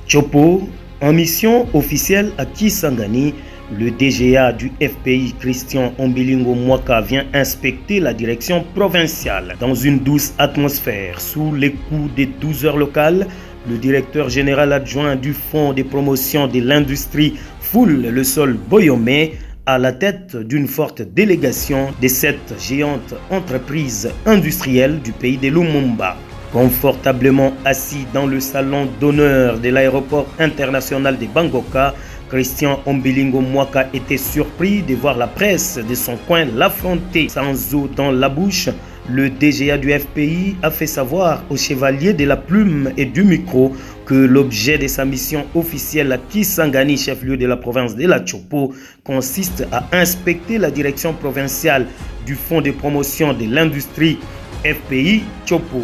Chopo, en mission officielle à Kisangani, le DGA du FPI Christian Ombilingo Mwaka vient inspecter la direction provinciale. Dans une douce atmosphère, sous les coups des 12 heures locales, le directeur général adjoint du Fonds de promotion de l'industrie foule le sol Boyomé à la tête d'une forte délégation de cette géante entreprise industrielle du pays de Lumumba. Confortablement assis dans le salon d'honneur de l'aéroport international de Bangoka, Christian Ombilingo Mwaka était surpris de voir la presse de son coin l'affronter. Sans eau dans la bouche, le DGA du FPI a fait savoir au chevalier de la plume et du micro que l'objet de sa mission officielle à Kisangani, chef-lieu de la province de la Chopo, consiste à inspecter la direction provinciale du Fonds de promotion de l'industrie FPI Chopo.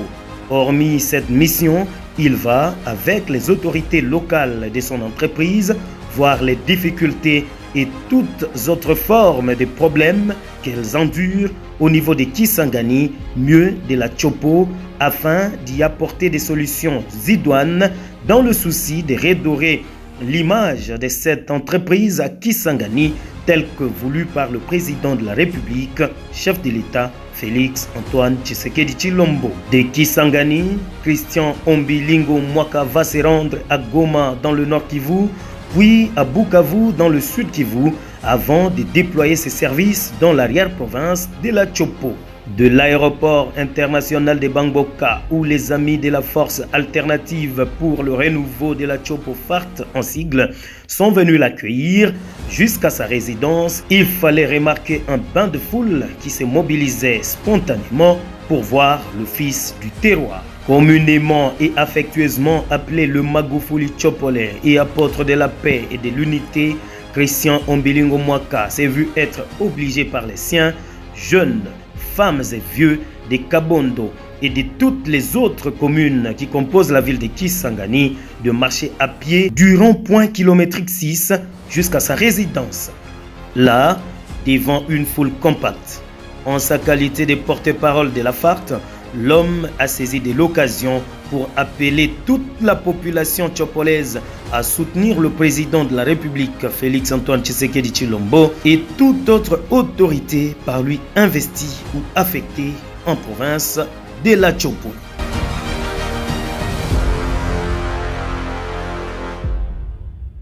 Hormis cette mission, il va, avec les autorités locales de son entreprise, voir les difficultés et toutes autres formes de problèmes qu'elles endurent au niveau de Kisangani, mieux de la Chopo, afin d'y apporter des solutions idoines dans le souci de redorer l'image de cette entreprise à Kisangani, telle que voulue par le président de la République, chef de l'État, Félix Antoine Tshisekedi Tshilombo. De Kisangani, Christian Ombilingo Mwaka va se rendre à Goma dans le Nord Kivu, puis à Bukavu dans le Sud Kivu, avant de déployer ses services dans l'arrière-province de la Chopo. De l'aéroport international de Bangoka, où les amis de la force alternative pour le renouveau de la Chopo FART en sigle sont venus l'accueillir, jusqu'à sa résidence, il fallait remarquer un bain de foule qui se mobilisait spontanément pour voir le fils du terroir. Communément et affectueusement appelé le Magufuli Chopole et apôtre de la paix et de l'unité, Christian Ombilingo Mwaka s'est vu être obligé par les siens, jeunes, femmes et vieux, de Kabondo et de toutes les autres communes qui composent la ville de Kisangani, de marcher à pied du rond-point kilométrique 6 jusqu'à sa résidence. Là, devant une foule compacte, en sa qualité de porte-parole de la FART, l'homme a saisi de l'occasion pour appeler toute la population tchopolaise à soutenir le président de la République, Félix Antoine Tshisekedi Tshilombo, et toute autre autorité par lui investie ou affectée en province de la Chopo.